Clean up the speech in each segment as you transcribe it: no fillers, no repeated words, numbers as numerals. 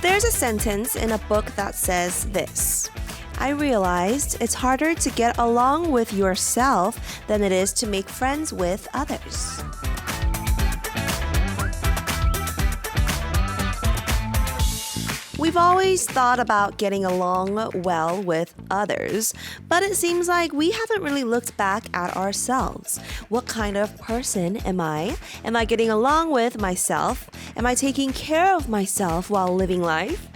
There's a sentence in a book that says this: I realized it's harder to get along with yourself than it is to make friends with others. We've always thought about getting along well with others, but it seems like we haven't really looked back at ourselves. What kind of person am I? Am I getting along with myself? Am I taking care of myself while living life?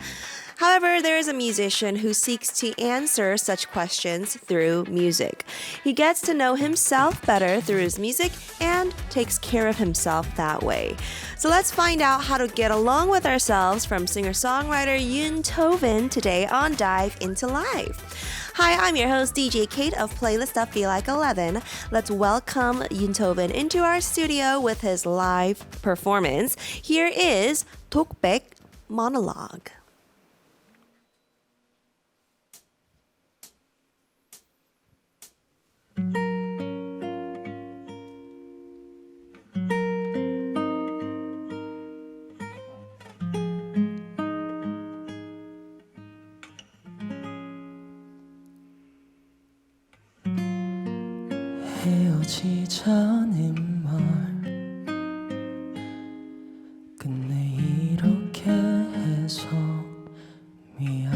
However, there is a musician who seeks to answer such questions through music. He gets to know himself better through his music and takes care of himself that way. So let's find out how to get along with ourselves from singer-songwriter Yoon Tovin today on Dive Into Life. Hi, I'm your host DJ Kate of Playlist Up Feel Like 11. Let's welcome Yoon Tovin into our studio with his live performance. Here is Tokbaek Monologue. 헤어지자는 말 끝내 이렇게 해서 미안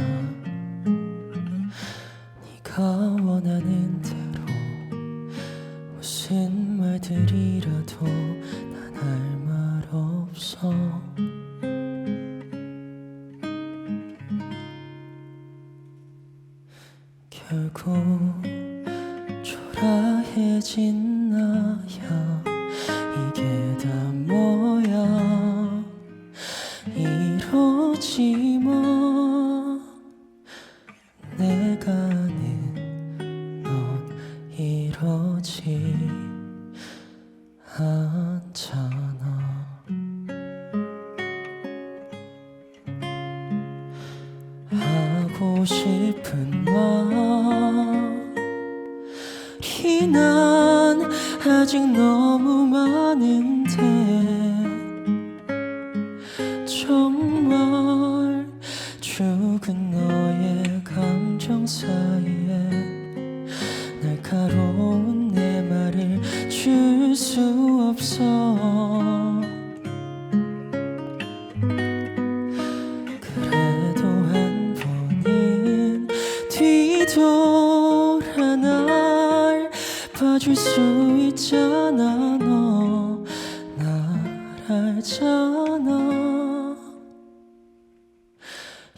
네가 원하는 대로 무슨 말들이라도 난 할 말 없어 결국 초라해진 나야 이게 다 뭐야 이러지 마 내가 아는 넌 이러지 않잖아 하고 싶은 말이 난 아직 너무 많은데 정말 죽은 너의 감정 사이에 날카로운 내 말을 줄 수 없어 그래도 한 번은 뒤돌아 날 봐줄 수 있잖아 너 날 알잖아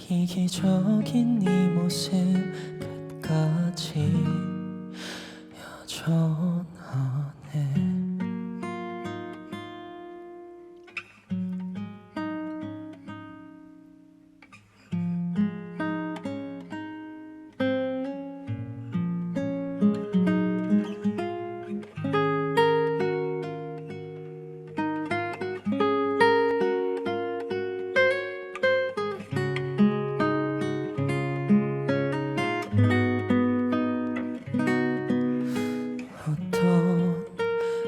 이기적인 네 모습 끝까지 여전하네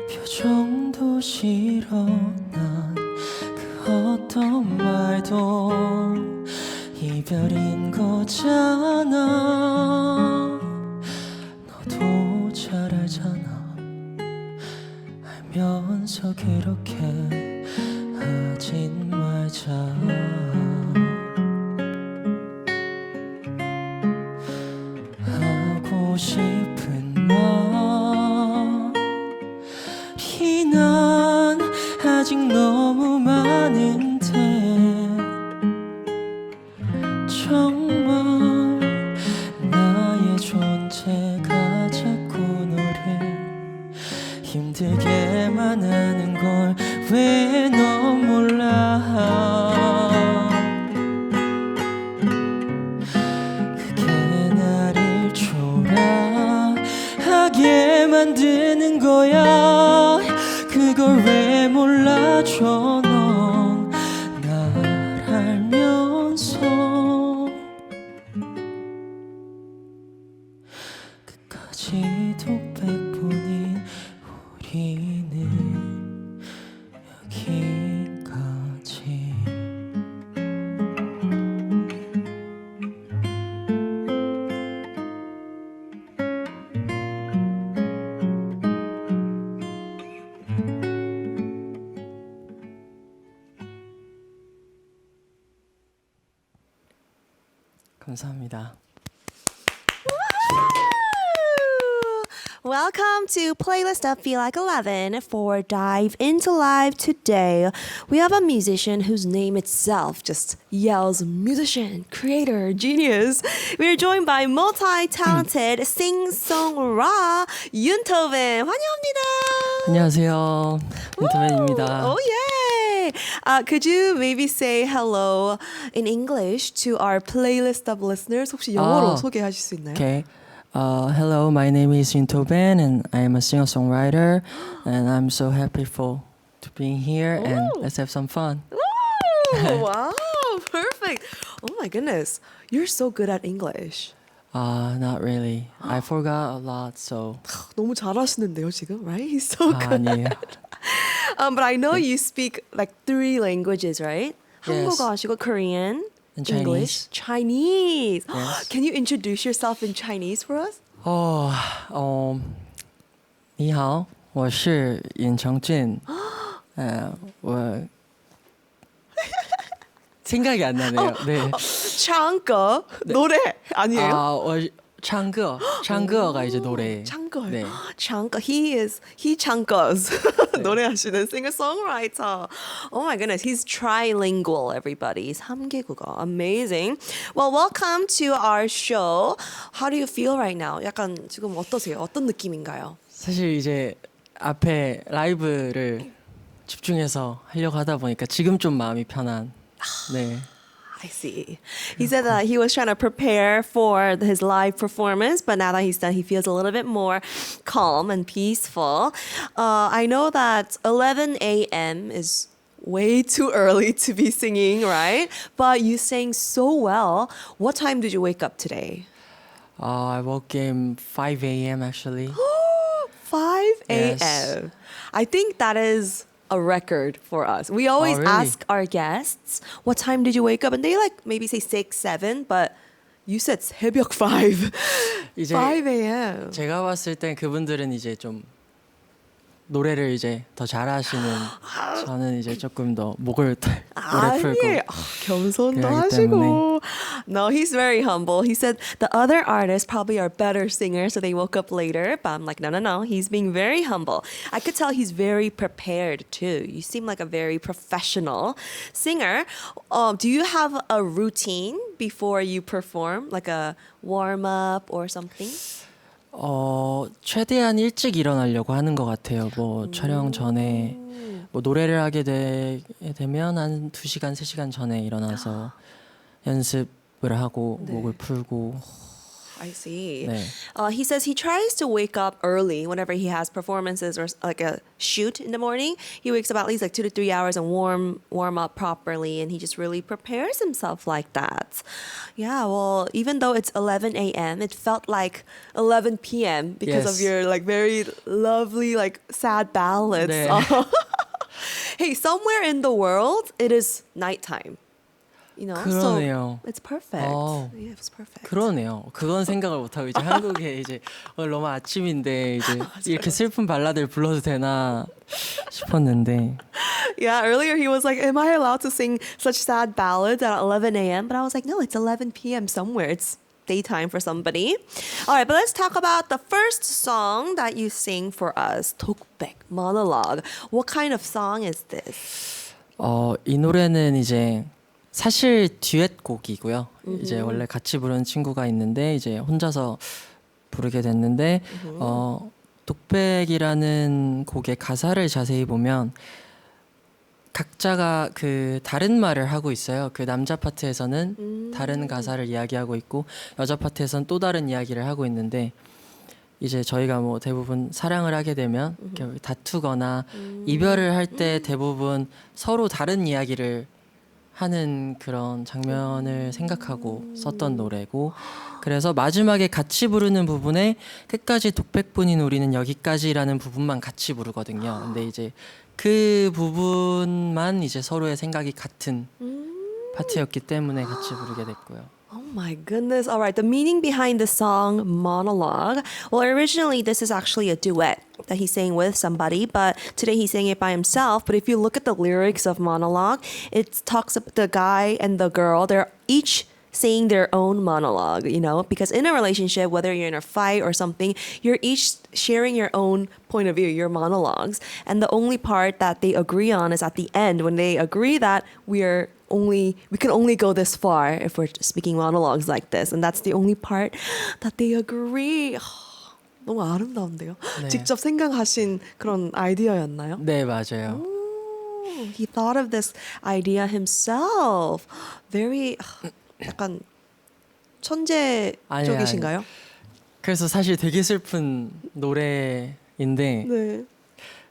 표정도 싫어 난 그 어떤 말도 이별인 거잖아 너도 잘 알잖아 알면서 그렇게 하진 말자 하고 싶은 말이 난 아직 너무 많은데 정말 나의 존재가 자꾸 너를 힘들게만 하는 걸 왜 너 몰라 그게 나를 초라하게 울게 만드는 거야. 그걸 왜 몰라줘 넌 날 알면서. 끝까지 독백뿐인 우리는 여기까지. 감사합니다. Welcome to Playlist of Feel Like 11 for Dive into Live today. We have a musician whose name itself just yells musician, creator, genius. We're joined by multi-talented sing-song-ra 윤토벤. 환영합니다. 안녕하세요. 인터맨입니다. Oh, yay! Could you maybe say hello in English to our playlist of listeners? 혹시 영어로 소개하실 수 있나요? Okay. Hello, my name is Yunto Ben, and I am a singer-songwriter, and I'm so happy to being here, and let's have some fun. Ooh, wow, perfect. Oh my goodness, you're so good at English. Not really. I forgot a lot, so. 너무 잘하시는데요, 지금, right? He's so good. 아니에요. But I know you speak like 3 languages, right? Yes. 한국어 하시고 Korean, And English, Chinese. Yes. Can you introduce yourself in Chinese for us? 你好，我是尹成俊。我 생각이 안 나네요. 네. 창거 노래 아니에요? 我唱歌가 이제 노래. 창거요. 네. 창거. He 창거s. 노래하시는 singer-songwriter. Oh my goodness, he's trilingual, everybody. 3개국어. Amazing. Well, welcome to our show. How do you feel right now? 약간 지금 어떠세요? 어떤 느낌인가요? 사실 이제 앞에 라이브를 집중해서 하려고 하다 보니까 지금 좀 마음이 편한. 네. I see. He said that he was trying to prepare for his live performance, but now that he's done, he feels a little bit more calm and peaceful. I know that 11 a.m. is way too early to be singing, right? But you sang so well. What time did you wake up today? I woke in 5 a.m. actually. 5 a.m. Yes. I think that is a record for us. We always really? ask our guests, what time did you wake up? And they like maybe say 6, 7, but you said 새벽 5. 이제 5 a.m. 제가 봤을 땐 그분들은 이제 좀 노래를 이제 더 잘하시는 저는 이제 조금 더 목을 노래 풀고 아니, 겸손도 그러기 하시고. No, he's very humble. He said the other artists probably are better singers, so they woke up later. But I'm like, no. He's being very humble. I could tell he's very prepared too. You seem like a very professional singer. Do you have a routine before you perform, like a warm up or something? 최대한 일찍 일어나려고 하는 것 같아요. 뭐 촬영 전에 뭐 노래를 하게 되면 한 2시간, 3시간 전에 일어나서 연습을 하고 목을 풀고. I see. 네. He says he tries to wake up early whenever he has performances or like a shoot in the morning. He wakes up at least like 2 to 3 hours and warm up properly, and he just really prepares himself like that. Yeah, well, even though it's 11 a.m., it felt like 11 p.m. because of Yes. your like very lovely like sad ballads. 네. Hey, somewhere in the world, it is nighttime. You know, 그러네요. so it's perfect. Yeah, it's perfect. 그러네요. 그건 생각을 못 하고 이제 한국에 이제 오늘 너무 아침인데 이제 이렇게 슬픈 발라드를 불러도 되나 싶었는데. Yeah, earlier he was like, am I allowed to sing such sad ballads at 11 a.m.? But I was like, no, it's 11 p.m. somewhere. It's daytime for somebody. All right, but let's talk about the first song that you sing for us, 독백, monologue. What kind of song is this? 이 노래는 이제 사실 듀엣곡이고요. 이제 원래 같이 부르는 친구가 있는데 이제 혼자서 부르게 됐는데 독백이라는 곡의 가사를 자세히 보면 각자가 그 다른 말을 하고 있어요. 그 남자 파트에서는 다른 가사를 이야기하고 있고 여자 파트에서는 또 다른 이야기를 하고 있는데 이제 저희가 뭐 대부분 사랑을 하게 되면 이렇게 다투거나 이별을 할 때 대부분 서로 다른 이야기를 하는 그런 장면을 생각하고 썼던 노래고 그래서 마지막에 같이 부르는 부분에 끝까지 독백뿐인 우리는 여기까지라는 부분만 같이 부르거든요. 근데 이제 그 부분만 이제 서로의 생각이 같은 파트였기 때문에 같이 부르게 됐고요. Oh my goodness. All right. The meaning behind the song Monologue. Well, originally, this is actually a duet that he's saying with somebody, but today he's saying it by himself. But if you look at the lyrics of Monologue, it talks about the guy and the girl. They're each saying their own monologue, you know, because in a relationship, whether you're in a fight or something, you're each sharing your own point of view, your monologues. And the only part that they agree on is at the end when they agree that we can only go this far if we're speaking monologues like this. And that's the only part that they agree. 너무 아름다운데요. 네. 직접 생각하신 그런 아이디어였나요? 네, 맞아요. He thought of this idea himself. Very 약간 천재적이신가요? 그래서 사실 되게 슬픈 노래인데 네.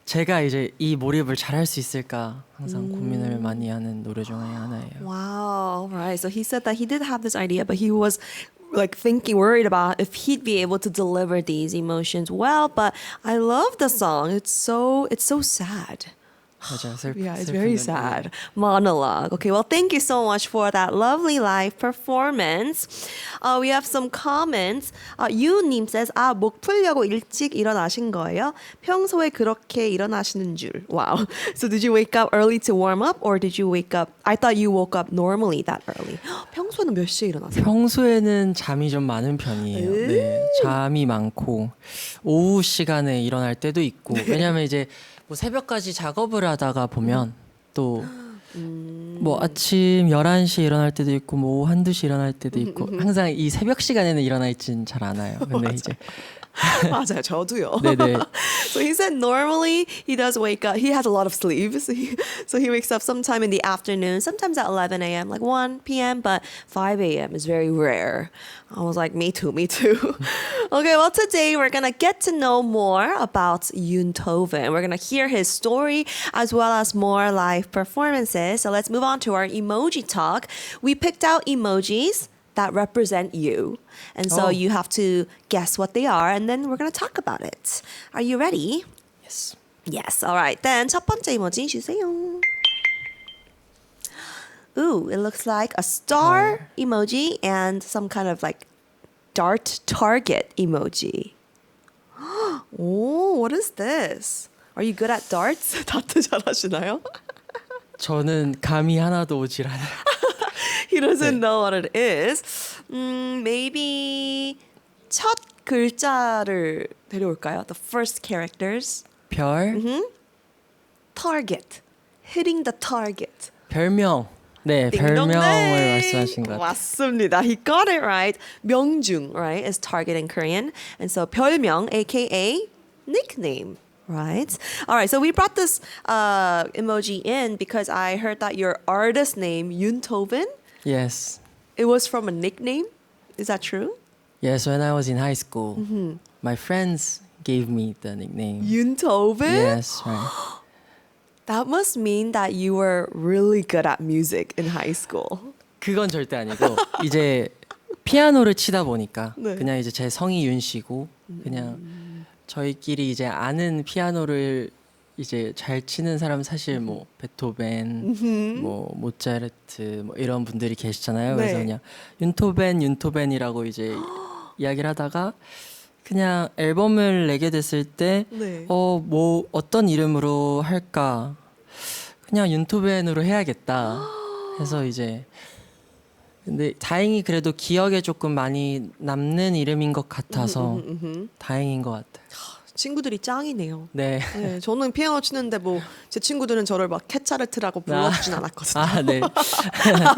제가 이제 이 몰입을 잘할 수 있을까 항상 고민을 많이 하는 노래 중에 하나예요. Wow. Right. So he said that he did have this idea, but he was like worried about if he'd be able to deliver these emotions well. But I love the song. It's so sad. 맞아요. Yeah, it's 슬픈 very 노래. sad. Monologue. Okay, well, thank you so much for that lovely live performance. We have some comments. 유님 says, 목 풀려고 일찍 일어나신 거예요? 평소에 그렇게 일어나시는 줄. Wow. So did you wake up early to warm up or did you wake up? I thought you woke up normally that early. 평소에는 몇 시에 일어나세요? 평소에는 잠이 좀 많은 편이에요. 네, 잠이 많고 오후 시간에 일어날 때도 있고 왜냐면 이제 뭐 새벽까지 작업을 하다가 보면 또 뭐 아침 11시에 일어날 때도 있고 뭐 오후 1-2시 일어날 때도 있고 항상 이 새벽 시간에는 일어나 있진 잘 않아요. 근데 이제 맞아요, 저도요. 네네. So he said normally he does wake up. He has a lot of sleep. So he wakes up sometime in the afternoon, sometimes at 11 a.m., like 1 p.m., but 5 a.m. is very rare. I was like, me too. Okay, well, today we're going to get to know more about Yoon Tovin. We're going to hear his story as well as more live performances. So let's move on to our emoji talk. We picked out emojis that represent you. And so Oh. you have to guess what they are, and then we're going to talk about it. Are you ready? Yes. Yes. All right. Then 첫 번째 emoji 주세요. Ooh, it looks like a star emoji and some kind of like dart target emoji. Oh, what is this? Are you good at darts? 다트 잘하시나요? 저는 감이 하나도 오질 않아요. He doesn't 네. know what it is. Maybe 첫 글자를 데려올까요? The first characters. 별, Target. Hitting the target. 별명. 네, 별명을 말씀하신 것 같아요. 맞습니다. He got it right. 명중, right, is target in Korean. And so 별명, aka nickname. Right. All right. So we brought this emoji in because I heard that your artist name, Yoon Tovin, Yes. it was from a nickname. Is that true? Yes, when I was in high school, my friends gave me the nickname. Yoon Tovin? Yes, right. That must mean that you were really good at music in high school. 그건 절대 아니고 이제 피아노를 치다 보니까 네. 그냥 이제 제 성이 윤 씨고 그냥 저희끼리 이제 아는 피아노를 이제 잘 치는 사람 사실 뭐 베토벤, 뭐 모차르트 뭐 이런 분들이 계시잖아요. 네. 그래서 그냥 윤토벤이라고 이제 이야기를 하다가 그냥 앨범을 내게 됐을 때 네. 뭐 어떤 이름으로 할까? 그냥 윤토벤으로 해야겠다. 해서 이제 근데 다행히 그래도 기억에 조금 많이 남는 이름인 것 같아서 다행인 것 같아요. 친구들이 짱이네요. 네. 네, 저는 피아노 치는데 뭐 제 친구들은 저를 막 캐차르트라고 불러주진 않았거든요. 아, 네.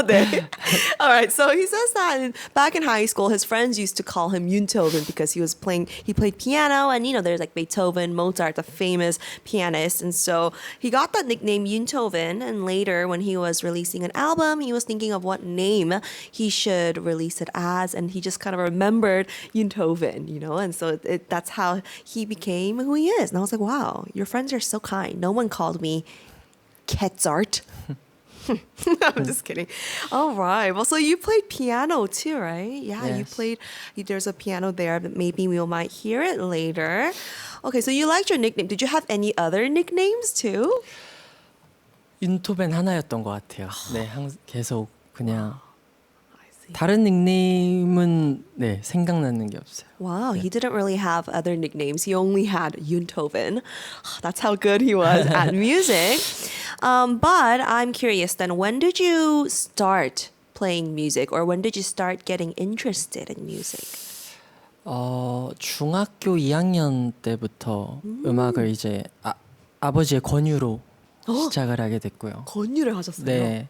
네. All right. So he says that back in high school, his friends used to call him Beethoven because he played piano, and there's like Beethoven, Mozart, the famous pianist, and so he got that nickname Beethoven. And later, when he was releasing an album, he was thinking of what name he should release it as, and he just kind of remembered Beethoven, and so that's how he became who he is. And I was like, wow, your friends are so kind. No one called me Ketzart. I'm just kidding. All right. Well, so you played piano too, right? Yeah, you Yes. played. There's a piano there, but maybe we might hear it later. Okay, so you liked your nickname. Did you have any other nicknames too? 윤토벤 하나였던 것 같아요. 네, 계속 그냥 I see. 다른 닉네임은 네 생각나는 게 없어요. Wow, he didn't really have other nicknames. He only had Beethoven. That's how good he was at music. But I'm curious then, when did you start playing music, or when did you start getting interested in music? 중학교 2학년 때부터 음악을 이제 아버지의 권유로 시작을 하게 됐고요. 권유를 하셨어요? 네.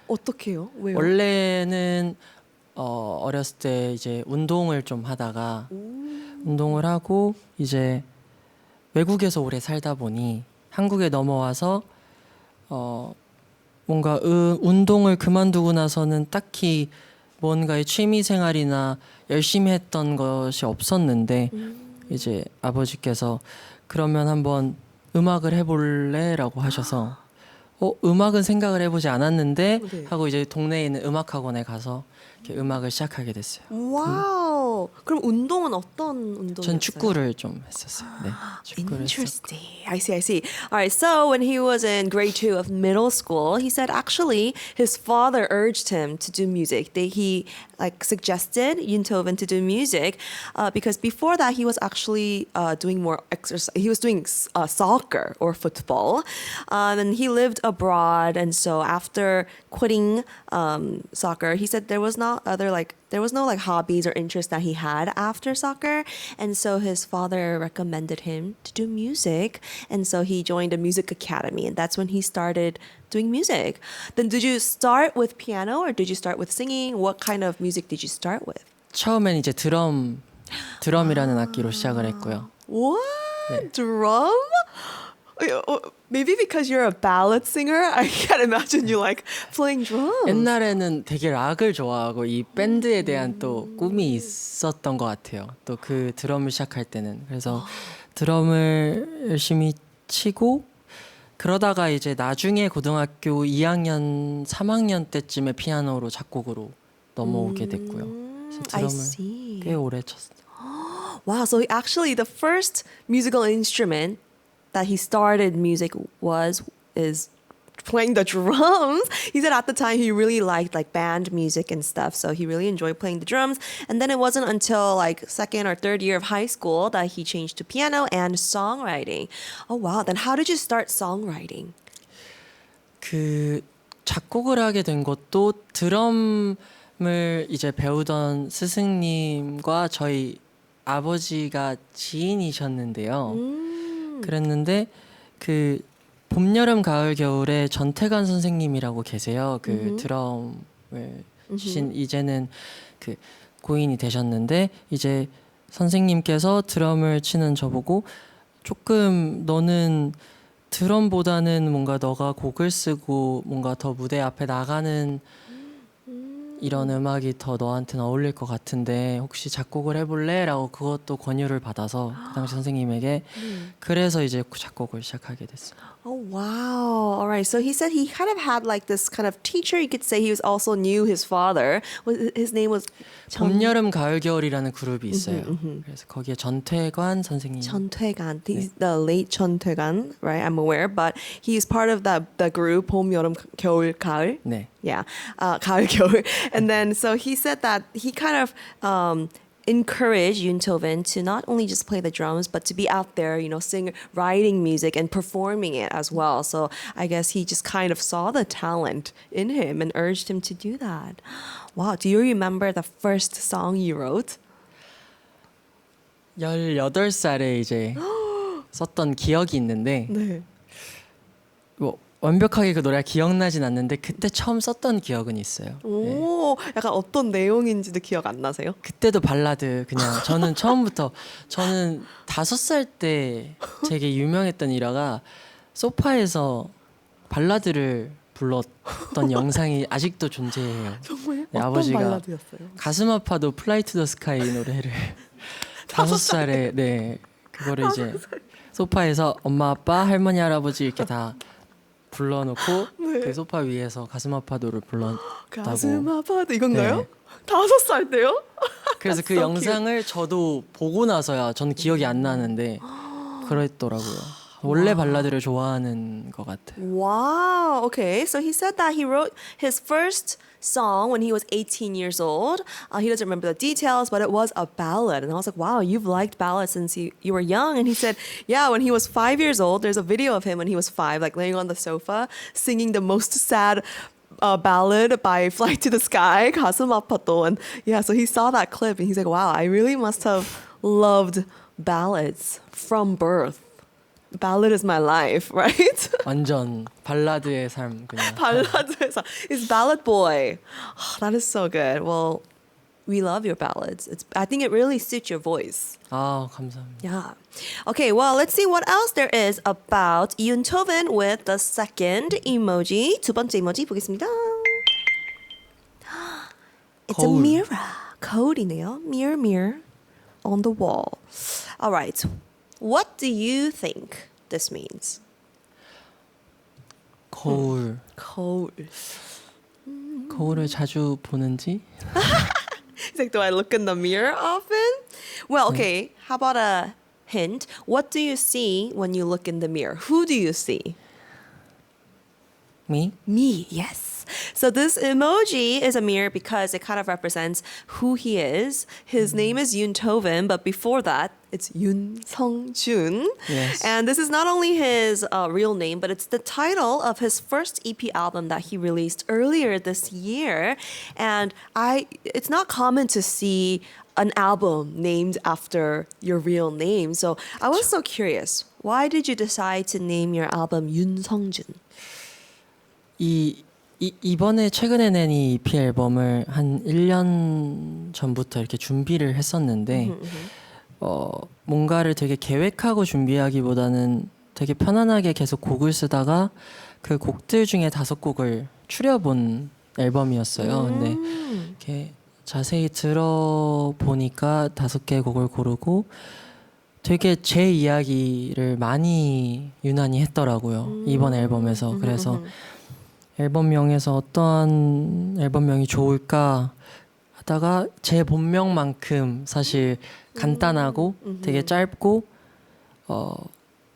어떻게요? 왜요? 원래는 어렸을 때 이제 운동을 좀 하다가 운동을 하고 이제 외국에서 오래 살다 보니 한국에 넘어와서 뭔가 운동을 그만두고 나서는 딱히 뭔가의 취미 생활이나 열심히 했던 것이 없었는데 이제 아버지께서 그러면 한번 음악을 해볼래라고 하셔서 음악은 생각을 해보지 않았는데 네. 하고 이제 동네에 있는 음악 학원에 가서 이렇게 음악을 시작하게 됐어요. 와우. 그럼 운동은 어떤 운동이었어요? 전 축구를 좀 했었어요. 네, 축구를 했었고. Interesting. I see. All right. So when he was in grade 2 of middle school, he said actually his father urged him to do music. He suggested Beethoven to do music because before that he was actually doing more exercise. He was doing soccer or football, and he lived abroad. And so after quitting soccer, he said there was no hobbies or interests that he had after soccer, and so his father recommended him to do music, and so he joined a music academy, and that's when he started doing music. Then did you start with piano or did you start with singing? What kind of music did you start with? 처음엔 이제 드럼이라는 악기로 시작을 했고요. What? 네. Drum? Maybe because you're a ballad singer, I can't imagine you playing drums. 옛날에는 되게 락을 좋아하고 이 밴드에 대한 또 꿈이 있었던 것 같아요. 또 그 드럼을 시작할 때는 그래서 드럼을 열심히 치고 그러다가 이제 나중에 고등학교 2학년, 3학년 때쯤에 피아노로 작곡으로 넘어오게 됐고요. 그래서 I 드럼을 see. 꽤 오래 쳤어요. Wow, so actually the first musical instrument that he started music is playing the drums. He said at the time he really liked band music and stuff, so he really enjoyed playing the drums. And then it wasn't until second or third year of high school that he changed to piano and songwriting. Oh wow, then how did you start songwriting? 그 작곡을 하게 된 것도 드럼을 이제 배우던 스승님과 저희 아버지가 지인이셨는데요. 그랬는데 그 봄, 여름, 가을, 겨울에 전태관 선생님이라고 계세요. 그 드럼을 치신 이제는 그 고인이 되셨는데 이제 선생님께서 드럼을 치는 저보고 조금 너는 드럼보다는 뭔가 너가 곡을 쓰고 뭔가 더 무대 앞에 나가는 이런 음악이 더 너한테는 어울릴 것 같은데 혹시 작곡을 해볼래? 라고 그것도 권유를 받아서 그 당시 선생님에게 그래서 이제 작곡을 시작하게 됐어요. Oh wow. All right. So he said he kind of had this kind of teacher. You could say he was also knew his father. His name was 봄, 여름, 가을, 겨울이라는 그룹이 있어요. 그래서 거기에 전태관 선생님. 전태관. He's the late 전태관, right? I'm aware, but he's part of the group 봄, 여름, 겨울, 가을. 네. Yeah, 가을, 겨울. And then so he said that he kind of encouraged Beethoven to not only just play the drums, but to be out there, writing music and performing it as well. So I guess he just kind of saw the talent in him and urged him to do that. Wow, do you remember the first song you wrote? 18살에 이제 썼던 기억이 있는데 네. 뭐 완벽하게 그 노래가 기억나진 않는데 그때 처음 썼던 기억은 있어요. 네. 오, 약간 어떤 내용인지도 기억 안 나세요? 그때도 발라드 그냥 저는 처음부터 저는 5살 때 되게 유명했던 일화가 소파에서 발라드를 불렀던 영상이 아직도 존재해요. 정말요? 네, 어떤 아버지가 발라드였어요? 가슴 아파도 플라이 투 더 스카이 노래를 5살에 네 그거를 이제 소파에서 엄마 아빠 할머니 할아버지 이렇게 다 불러놓고 네. 그 소파 위에서 가슴 아파도를 불렀다고. 가슴 아파도 이건가요? 네. 5살 때요? 그래서 그 so 영상을 저도 보고 나서야 저는 기억이 안 나는데 그랬더라고요. 원래 발라드를 좋아하는 것 같아요. Wow. Okay. So he said that he wrote his first song when he was 18 years old. He doesn't remember the details, but it was a ballad. And I was like, wow, you've liked ballads since you were young. And he said, yeah, when he was 5 years old, there's a video of him when he was 5, like laying on the sofa, singing the most sad ballad by Flight to the Sky, 가슴 아파도. And yeah, so he saw that clip and he's like, wow, I really must have loved ballads from birth. Ballad is my life, right? 완전 발라드의 삶 그냥. 발라드에서 it's ballad boy. Oh, that is so good. Well, we love your ballads. I think it really suits your voice. 아 감사합니다. Yeah. Okay, well, let's see what else there is about Yoon Tovin with the second emoji. 두 번째 emoji 보겠습니다. It's a 거울. mirror. 거울이네요. Mirror, mirror on the wall. All right. What do you think this means? 거울. 거울. 거울을 자주 보는지? He's like, do I look in the mirror often? Well, okay. How about a hint? What do you see when you look in the mirror? Who do you see? Me? Me, yes. So this emoji is a mirror because it kind of represents who he is. His name is Yoon Tovin, but before that, it's Yoon Sung-jun. Yes. And this is not only his real name, but it's the title of his first EP album that he released earlier this year. And it's not common to see an album named after your real name. So I was so curious. Why did you decide to name your album Yoon Sung-jun? 이번에 최근에 낸 이 EP 앨범을 한 1년 전부터 이렇게 준비를 했었는데 뭔가를 되게 계획하고 준비하기보다는 되게 편안하게 계속 곡을 쓰다가 그 곡들 중에 5곡을 추려본 앨범이었어요. 근데 이렇게 자세히 들어보니까 5개의 곡을 고르고 되게 제 이야기를 많이 유난히 했더라고요. 이번 앨범에서. 그래서 앨범명에서 어떠한 앨범명이 좋을까 하다가 제 본명만큼 사실 간단하고 되게 짧고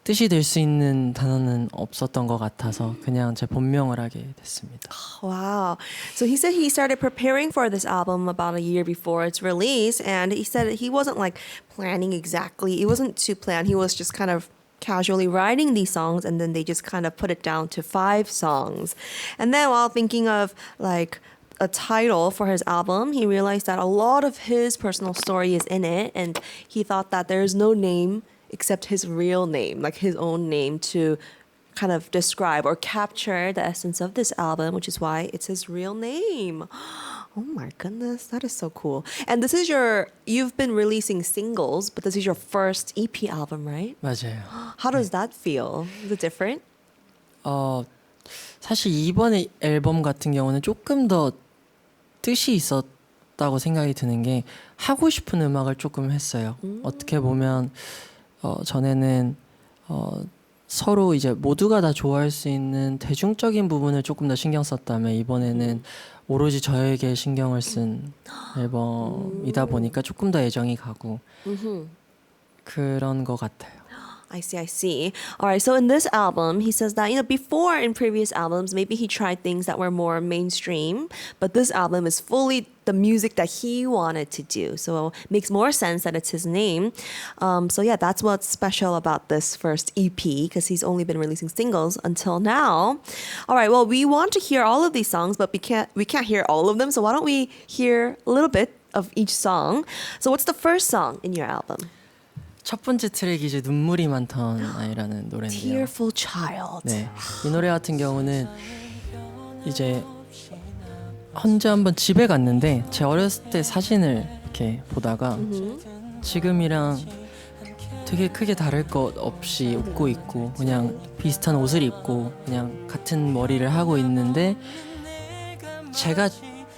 뜻이 될 수 있는 단어는 없었던 것 같아서 그냥 제 본명을 하게 됐습니다. Wow. So he said he started preparing for this album about a year before its release. And he said he wasn't like planning exactly. It wasn't too planned. He was just kind of casually writing these songs and then they just kind of put it down to 5 songs. And then while thinking of like a title for his album, he realized that a lot of his personal story is in it. And he thought that there's no name except his real name, like his own name, to kind of describe or capture the essence of this album, which is why it's his real name. Oh my goodness, that is so cool. And this is you've been releasing singles, but this is your first EP album, right? 맞아요. How does that feel? Is it different? 사실 이번 앨범 같은 경우는 조금 더 뜻이 있었다고 생각이 드는 게 하고 싶은 음악을 조금 했어요. 어떻게 보면 전에는 서로 이제 모두가 다 좋아할 수 있는 대중적인 부분을 조금 더 신경 썼다면 이번에는 오로지 저에게 신경을 쓴 앨범이다 보니까 조금 더 애정이 가고 그런 것 같아요. I see. All right, so in this album, he says that, before in previous albums, maybe he tried things that were more mainstream, but this album is fully the music that he wanted to do. So it makes more sense that it's his name. So yeah, that's what's special about this first EP, because he's only been releasing singles until now. All right, well, we want to hear all of these songs, but we can't hear all of them. So why don't we hear a little bit of each song? So what's the first song in your album? 첫 번째 트랙이 이제 눈물이 많던 아이라는 노래인데요. Tearful Child. 네, 이 노래 같은 경우는 이제 언제 한번 집에 갔는데 제 어렸을 때 사진을 이렇게 보다가 지금이랑 되게 크게 다를 것 없이 웃고 있고 그냥 비슷한 옷을 입고 그냥 같은 머리를 하고 있는데 제가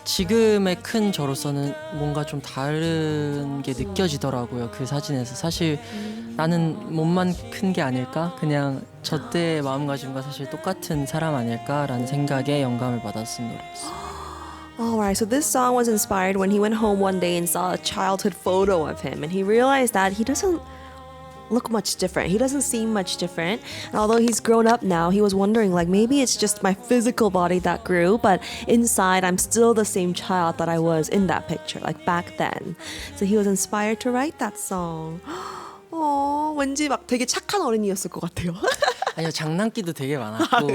지금의 큰 저로서는 뭔가 좀 다른 게 느껴지더라고요. 그 사진에서 사실 나는 몸만 큰 게 아닐까? 그냥 저 때의 마음가짐과 사실 똑같은 사람 아닐까라는 생각에 영감을 받았은 노래였어요. Alright, so this song was inspired when he went home one day and saw a childhood photo of him, and he realized that he doesn't look much different. He doesn't seem much different. And although he's grown up now, he was wondering like maybe it's just my physical body that grew, but inside I'm still the same child that I was in that picture, like back then. So he was inspired to write that song. 왠지 막 되게 착한 어린이였을 것 같아요. 아니요, 장난기도 되게 많았고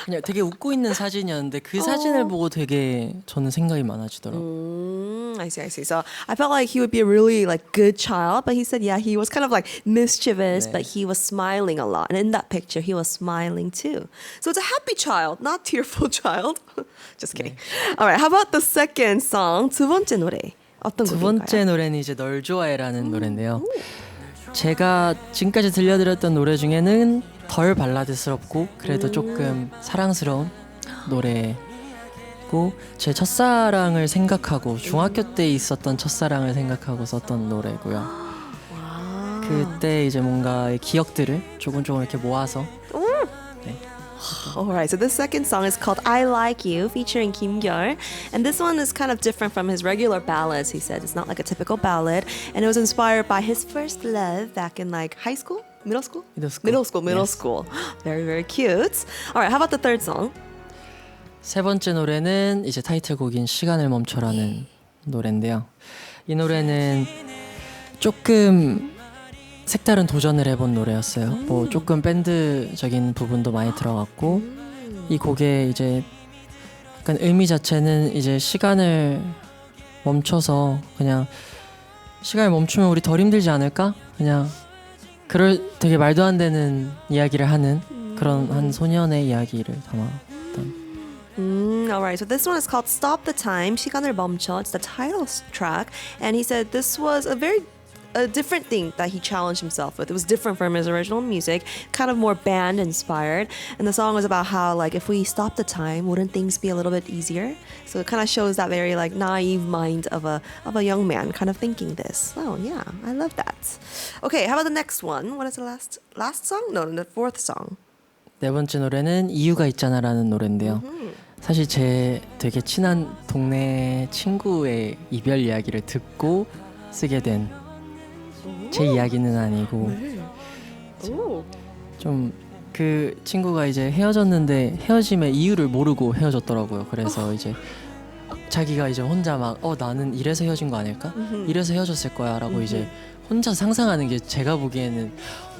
그냥 되게 웃고 있는 사진이었는데 그 사진을 보고 되게 저는 생각이 많아지더라고요. I see. So I felt like he would be a really like good child, but he said, yeah, he was kind of like mischievous, 네. but he was smiling a lot. And in that picture, he was smiling too. So it's a happy child, not tearful child. Just kidding. All right, how about the second song? 두 번째 노래. 어떤 두 곡인가요? 번째 노래는 이제 널 좋아해라는 노래인데요. 제가 지금까지 들려드렸던 노래 중에는 덜 발라드스럽고 그래도 조금 사랑스러운 노래고 제 첫사랑을 생각하고 중학교 때 있었던 첫사랑을 생각하고 썼던 노래고요. 그때 이제 뭔가 기억들을 조금 이렇게 모아서 Alright, so this second song is called I Like You featuring Kim Gyeol. And this one is kind of different from his regular ballads, he said. It's not like a typical ballad. And it was inspired by his first love back in like high school? Middle school? Middle school. Middle Yes. school. Very, very cute. Alright, how about the third song? 세 번째 노래는 이제 타이틀곡인 시간을 멈춰라는 노래인데요. 이 노래는 조금 색다른 도전을 해본 노래였어요. 뭐 조금 밴드적인 부분도 많이 들어갔고 이 곡의 이제 약간 의미 자체는 이제 시간을 멈춰서 그냥 시간을 멈추면 우리 덜 힘들지 않을까? 그냥 그럴 되게 말도 안 되는 이야기를 하는 그런 한 소년의 이야기를 담았던. Alright, so this one is called Stop the Time, 시간을 멈춰. It's the title track. And he said this was a different thing that he challenged himself with. It was different from his original music, kind of more band inspired. And the song was about how like if we stop the time, wouldn't things be a little bit easier? So it kind of shows that very like naive mind of a young man kind of thinking this. Oh yeah, I love that. Okay, how about the next one? What is the last song? No, the fourth song. 네 번째 노래는 이유가 있잖아라는 노래인데요. 사실 제 되게 친한 동네 친구의 이별 이야기를 듣고 쓰게 된 제 이야기는 아니고 좀 그 친구가 이제 헤어졌는데 헤어짐의 이유를 모르고 헤어졌더라고요. 그래서 이제 자기가 이제 혼자 막 나는 이래서 헤어진 거 아닐까? 이래서 헤어졌을 거야 라고 이제 혼자 상상하는 게 제가 보기에는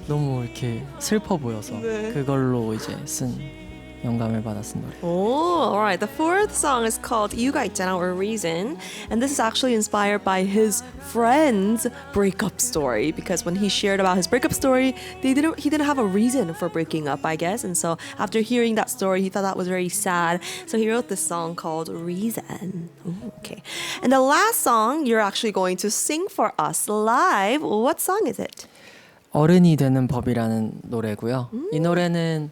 너무 이렇게 슬퍼 보여서 그걸로 이제 쓴 영감을 받았은 노래. Oh, all right. The fourth song is called 이유가 있잖아 or Reason. And this is actually inspired by his friend's breakup story because when he shared about his breakup story, he didn't have a reason for breaking up, I guess. And so after hearing that story, he thought that was very sad. So he wrote this song called Reason. Ooh, okay. And the last song you're actually going to sing for us live. What song is it? 어른이 되는 법이라는 노래고요. 이 노래는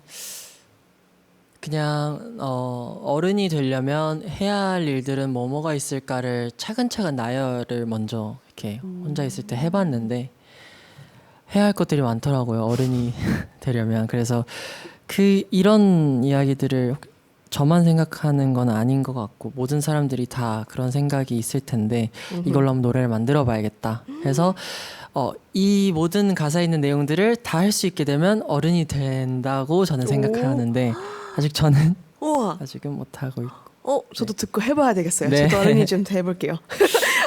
그냥 어른이 되려면 해야 할 일들은 뭐가 있을까를 차근차근 나열을 먼저 이렇게 혼자 있을 때 해봤는데 해야 할 것들이 많더라고요. 어른이 되려면. 그래서 이런 이야기들을 저만 생각하는 건 아닌 것 같고 모든 사람들이 다 그런 생각이 있을 텐데 이걸로 한번 노래를 만들어 봐야겠다 해서 이 모든 가사에 있는 내용들을 다 할 수 있게 되면 어른이 된다고 저는 생각하는데 아직 저는 우와. 아직은 못하고 있고 저도 듣고 해봐야 되겠어요. 네. 저도 어른이 좀 해볼게요.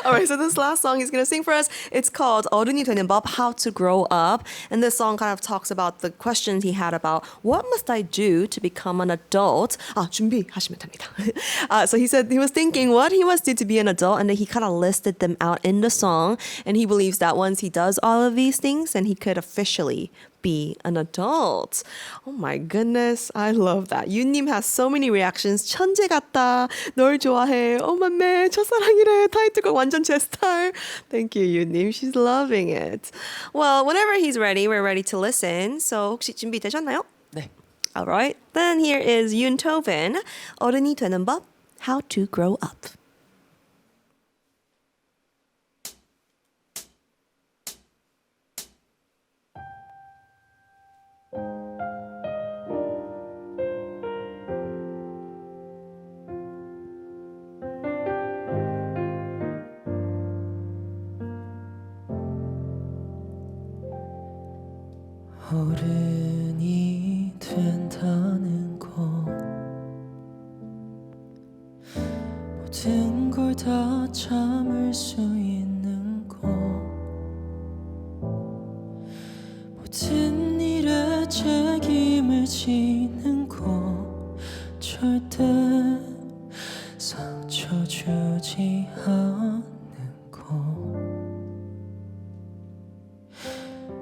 All right, so this last song he's going to sing for us, it's called 어른이 되는 법, How to Grow Up. And this song kind of talks about the questions he had about what must I do to become an adult? 준비하시면 됩니다. So he said he was thinking what he must do to be an adult, and then he kind of listed them out in the song. And he believes that once he does all of these things, then he could officially be an adult. Oh my goodness, I love that. 유님 has so many reactions. 천재 같다. 널 좋아해. Oh 맞네. 첫사랑이래. 타이틀곡 완전 제 스타일. Thank you, 유님. She's loving it. Well, whenever he's ready, we're ready to listen. So 혹시 준비되셨나요? 네. All right. Then here is Yoon Tovin. 어른이 되는 법. How to Grow Up. 어른이 된다는 건 모든 걸 다 참을 수 있는 거 모든 일에 책임을 지는 거 절대 상처 주지 않는 거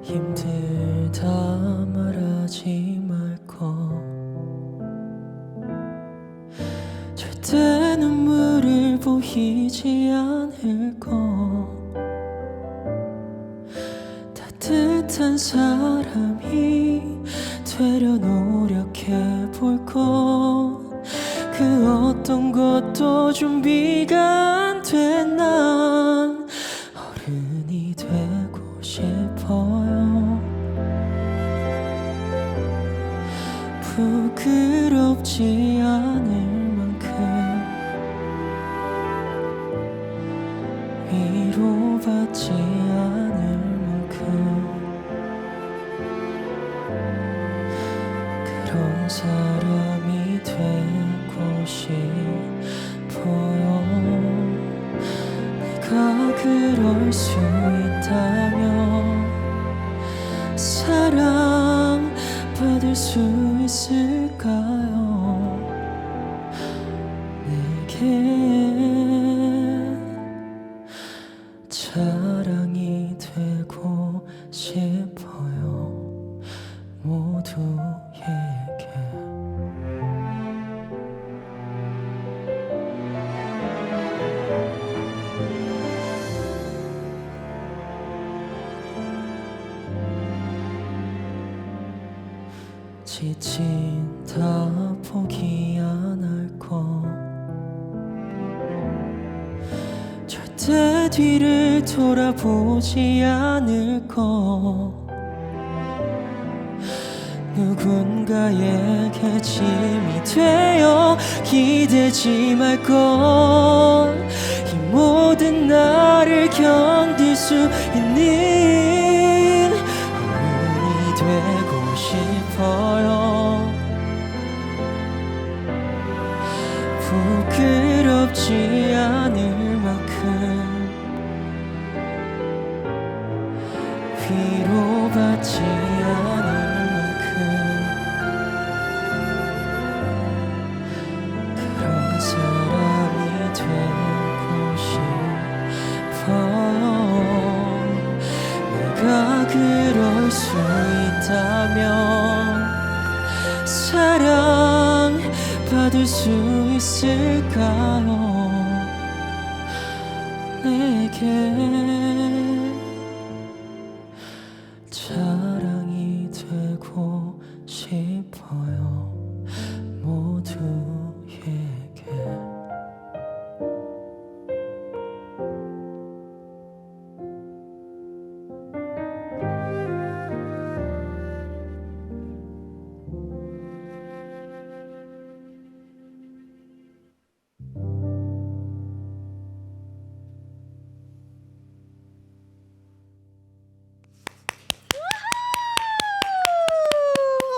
힘들다 말하지 말고 절대 눈물을 보이지 않을 거 따뜻한 사람이 되려 노력해 볼 거 그 어떤 것도 준비가 안 된 난 어른이 되고 싶어요 부끄럽지 않을 만큼 위로받지 않을 만큼 그런 사람이 되고 싶어요 내가 그럴 수 있다면 사랑 받을 수 있을까요 내게 자랑이 되고 싶어요 모두에게 지친다 포기 안 할 거 절대 뒤를 돌아보지 않을 거 누군가에게 짐이 되어 기대지 말 것 이 모든 나를 견딜 수 있는 어른이 되고 싶어요 부끄럽지 않을 만큼 위로받지 않을 만큼 그런 사람이 되고 싶어요 내가 그럴 수 있다면 사랑 받을 수 있을까요 내게 자랑이 되고 싶어요 모두에게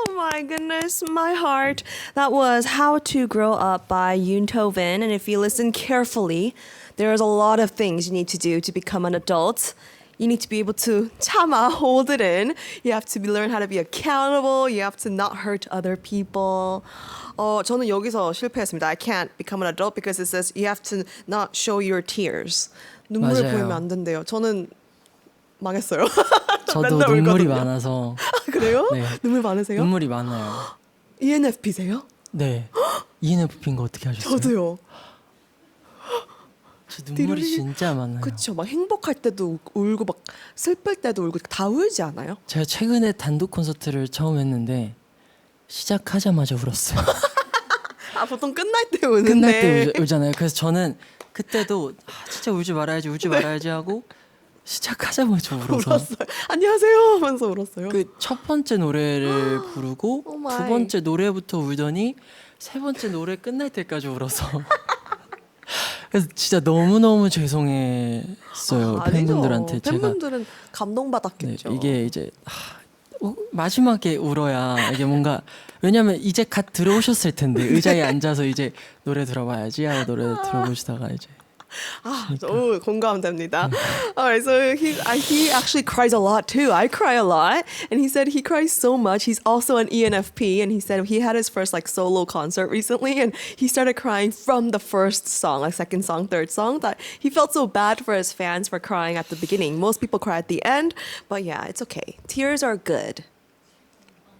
Oh my goodness, my heart. That was How to Grow Up by Yoon Tovin. And if you listen carefully, there's a lot of things you need to do to become an adult. You need to be able to 참아, hold it in. You have to learn how to be accountable. You have to not hurt other people. 저는 여기서 실패했습니다. I can't become an adult because it says you have to not show your tears. 눈물을 맞아요. 보이면 안 된대요. 저는 망했어요. 저도 맨날 눈물이 울거든요. 많아서 그래요? 네. 눈물 많으세요? 눈물이 많아요. ENFP세요? 네. ENFP인 거 어떻게 하셨어요? 저도요. 저 눈물이 띠로리. 진짜 많아요. 그쵸. 막 행복할 때도 울고 막 슬플 때도 울고 다 울지 않아요? 제가 최근에 단독 콘서트를 처음 했는데 시작하자마자 울었어요. 아 보통 끝날 때 우는데. 끝날 때 울잖아요. 그래서 저는 그때도 진짜 울지 말아야지 하고 시작하자마자 울어서 울었어요. 안녕하세요 하면서 울었어요. 그 첫 번째 노래를 부르고 오 마이. 두 번째 노래부터 울더니 세 번째 노래 끝날 때까지 울어서 그래서 진짜 너무너무 죄송했어요. 팬분들한테. 아니죠. 제가 팬분들은 네, 감동받았겠죠. 이게 이제 마지막에 울어야 이게 뭔가 왜냐면 이제 갓 들어오셨을 텐데 의자에 앉아서 이제 노래 들어봐야지 하고 노래 들어보시다가 이제 오, 공감됩니다. Alright, so he actually cries a lot too. I cry a lot, and he said he cries so much. He's also an ENFP, and he said he had his first like solo concert recently, and he started crying from the first song, like second song, third song. That he felt so bad for his fans for crying at the beginning. Most people cry at the end, but yeah, it's okay. Tears are good.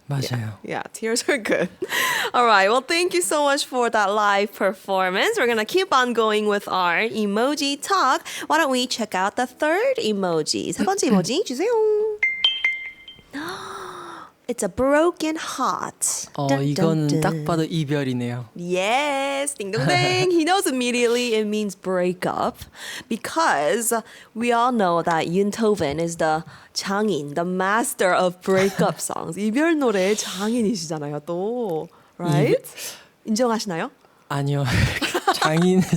맞아요. Yeah, tears are good. All right. Well, thank you so much for that live performance. We're going to keep on going with our emoji talk. Why don't we check out the third emoji? 세 번째 emoji 주세요. It's a broken heart. Dun, 이거는 dun, 딱 dun. 봐도 이별이네요. Yes, ding dong ding. He knows immediately it means breakup because we all know that Yoon Tovin is the 장인, the master of breakup songs. 이별 노래의 장인이시잖아요, 또. Right? 인정하시나요? 아니요.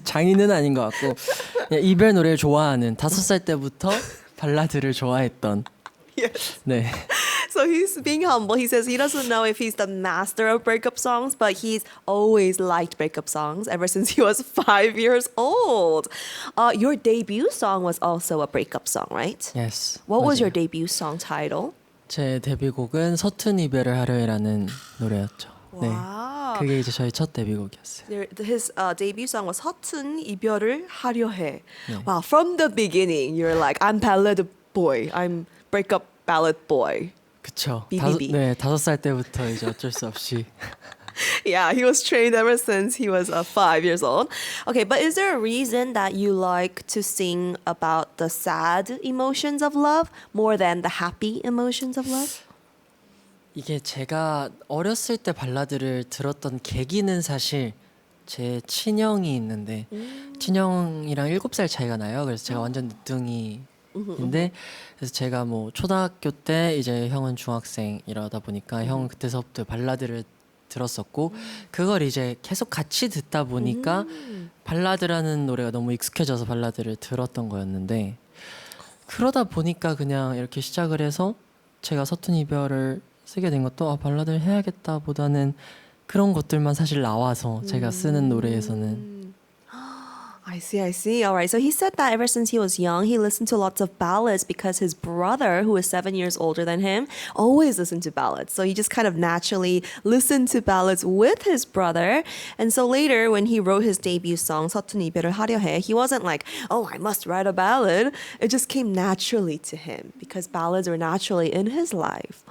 장인은 아닌 것 같고 그냥 이별 노래를 좋아하는 5살 때부터 발라드를 좋아했던 Yes. 네. So he's being humble. He says he doesn't know if he's the master of breakup songs, but he's always liked breakup songs ever since he was 5 years old. Your debut song was also a breakup song, right? Yes. What was 맞아요. your debut song title? 제 데뷔곡은 서툰 이별을 하려 해라는 노래였죠. 네. Wow. 그게 이제 저희 첫 데뷔곡이었어요. His debut song was 서툰 이별을 하려 해. Wow, from the beginning, you're like, I'm ballad boy. I'm breakup ballad boy. 그쵸. BBB. 5살 때부터 이제 어쩔 수 없이 Yeah, he was trained ever since he was 5 years old. Okay, but is there a reason that you like to sing about the sad emotions of love more than the happy emotions of love? 이게 제가 어렸을 때 발라드를 들었던 계기는 사실 제 친형이 있는데 친형이랑 7살 차이가 나요. 그래서 제가 완전 늦둥이인데 그래서 제가 뭐 초등학교 때 이제 형은 중학생 이러다 보니까 형은 그때서부터 발라드를 들었었고 그걸 이제 계속 같이 듣다 보니까 발라드라는 노래가 너무 익숙해져서 발라드를 들었던 거였는데 그러다 보니까 그냥 이렇게 시작을 해서 제가 서툰 이별을 쓰게 된 것도 발라드를 해야겠다 보다는 그런 것들만 사실 나와서 제가 쓰는 노래에서는 I see. All right. So he said that ever since he was young, he listened to lots of ballads because his brother, who is 7 years older than him, always listened to ballads. So he just kind of naturally listened to ballads with his brother. And so later, when he wrote his debut song, 서툰 이별을 하려 해, he wasn't like, oh, I must write a ballad. It just came naturally to him because ballads were naturally in his life.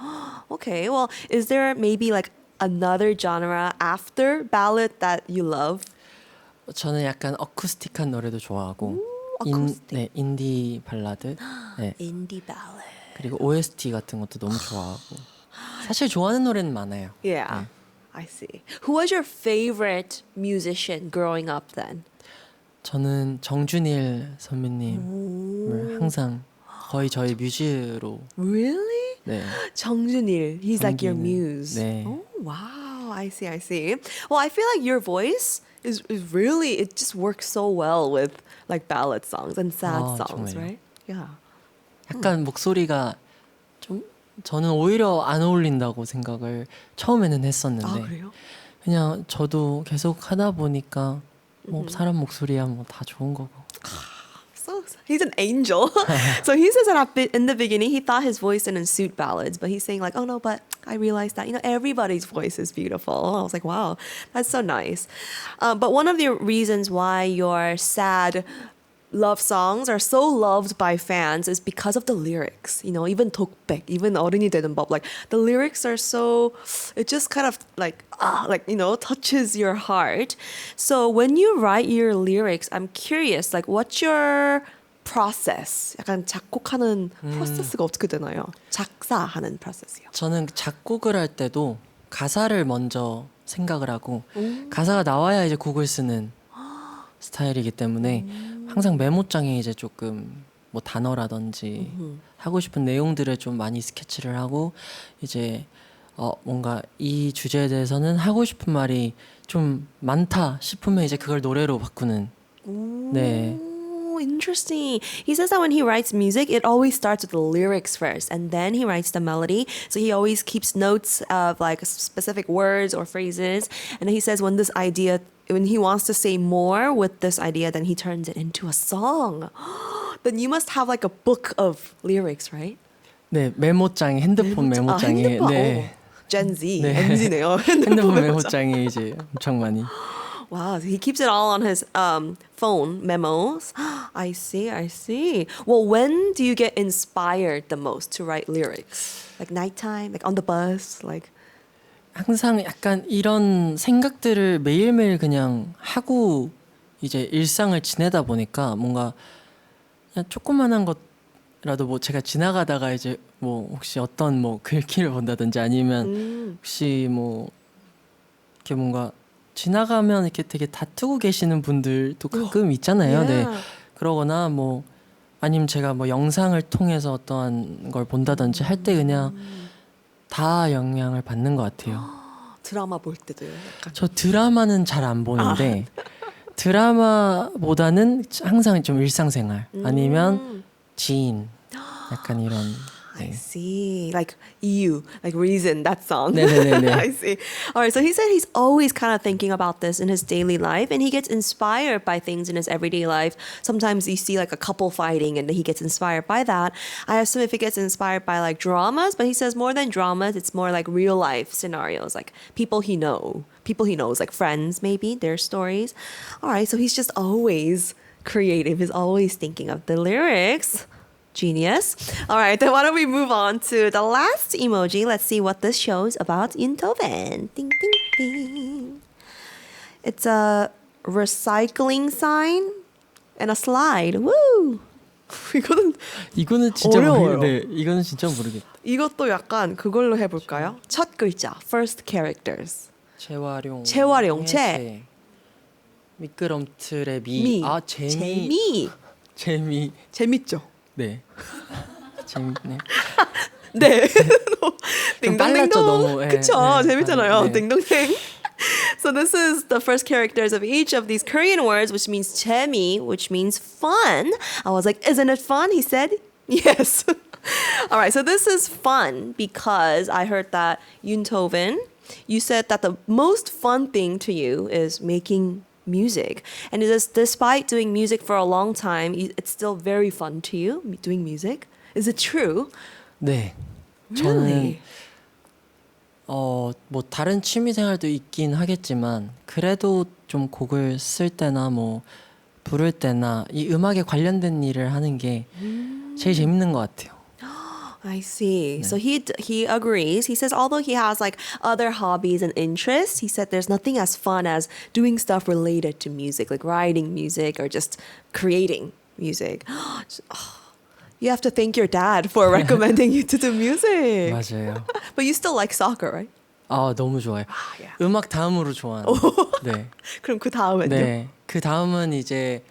Okay. Well, is there maybe like another genre after ballad that you love? 저는 약간 어쿠스틱한 노래도 좋아하고 어쿠스틱. 인디 발라드 네. Indie ballad. 그리고 OST 같은 것도 너무 좋아하고 사실 좋아하는 노래는 많아요. Yeah, I see. Who was your favorite musician growing up then? 저는 정준일 선배님을 항상 거의 저희 뮤즈로 Really? 네. 정준일. He's like your 정준일. muse. 네. Oh, wow. I see. Well, I feel like your voice is really, it just works so well with like ballad songs and sad songs, 정말요? right? Yeah. 약간 목소리가 좀 저는 오히려 안 어울린다고 생각을 처음에는 했었는데 아, 그래요? 그냥 저도 계속 하다 보니까 뭐 사람 목소리야 뭐 다 좋은 거고. So he's an angel. So he says that in the beginning he thought his voice didn't suit ballads, but he's saying like, oh no, but I realized that everybody's voice is beautiful. I was like, wow, that's so nice. But one of the reasons why your sad love songs are so loved by fans is because of the lyrics. Even Tokbaek, even 어른이 되는 법, like the lyrics are so, it just kind of like touches your heart. So when you write your lyrics, I'm curious, like what's your process? 약간 작곡하는 프로세스가 어떻게 되나요? 작사하는 프로세스요. 저는 작곡을 할 때도 가사를 먼저 생각을 하고 가사가 나와야 이제 곡을 쓰는 스타일이기 때문에 항상 메모장에 이제 조금 뭐 단어라든지 하고 싶은 내용들을 좀 많이 스케치를 하고 이제 뭔가 이 주제에 대해서는 하고 싶은 말이 좀 많다 싶으면 이제 그걸 노래로 바꾸는. 네. Interesting. He says that when he writes music, it always starts with the lyrics first, and then he writes the melody. So he always keeps notes of like specific words or phrases. And he says when he wants to say more with this idea, then he turns it into a song. Then you must have like a book of lyrics, right? 네, 메모장에 핸드폰 메모장에 핸드폰. 네. Gen Z, 네. MZ네요. 핸드폰 메모장에 이제 엄청 많이. Wow, he keeps it all on his phone memos. I see. Well, when do you get inspired the most to write lyrics? Like nighttime, like on the bus, like. 항상 약간 이런 생각들을 매일매일 그냥 하고 이제 일상을 지내다 보니까 뭔가 그냥 조그만한 것라도 뭐 제가 지나가다가 이제 뭐 혹시 어떤 뭐 글귀를 본다든지 아니면 혹시 뭐 이렇게 뭔가 지나가면 이렇게 되게 다투고 계시는 분들도 가끔 있잖아요. 네. 그러거나 뭐 아니면 제가 뭐 영상을 통해서 어떠한 걸 본다든지 할 때 그냥 다 영향을 받는 것 같아요. 드라마 볼 때도요. 약간. 저 드라마는 잘 안 보는데 드라마보다는 항상 좀 일상생활 아니면 지인 약간 이런. I see. Like you, like Reason, that song. 네네네네. I see. All right. So he said he's always kind of thinking about this in his daily life, and he gets inspired by things in his everyday life. Sometimes you see like a couple fighting, and he gets inspired by that. I assume if he gets inspired by like dramas, but he says more than dramas, it's more like real life scenarios, like people he knows, like friends, maybe their stories. All right. So he's just always creative. He's always thinking of the lyrics. Genius. All right, then why don't we move on to the last emoji? Let's see what this shows about Einthoven. Ding, ding, ding. It's a recycling sign and a slide. Woo! 이거는 진짜 어려워요. 이거는 진짜 모르겠다. 이것도 약간 그걸로 해볼까요? 첫 글자, first characters. 재활용. 재. 미끄럼틀의 미. 아, 재미. 재밌죠? 네. 재밌네. 네. 좀 빨랐죠, 너무. 예, 그쵸, 네, 재밌잖아요. 네. 딩동댕. So this is the first characters of each of these Korean words, which means 재미, which means fun. I was like, isn't it fun? He said, yes. All right, so this is fun because I heard that Einthoven, you said that the most fun thing to you is making music. And it is, despite doing music for a long time, it's still very fun to you, doing music. Is it true? 네. Really? 저는 뭐 다른 취미 생활도 있긴 하겠지만 그래도 좀 곡을 쓸 때나 뭐 부를 때나 이 음악에 관련된 일을 하는 게 제일 재밌는 것 같아요. I see. So he agrees. He says although he has like other hobbies and interests, he said there's nothing as fun as doing stuff related to music, like writing music or just creating music. You have to thank your dad for recommending you to do music. 맞아요. But you still like soccer, right? 아, 너무 좋아요. yeah. 음악 다음으로 좋아하는. 네. 그럼 그 다음은요? 네. 그 다음은 이제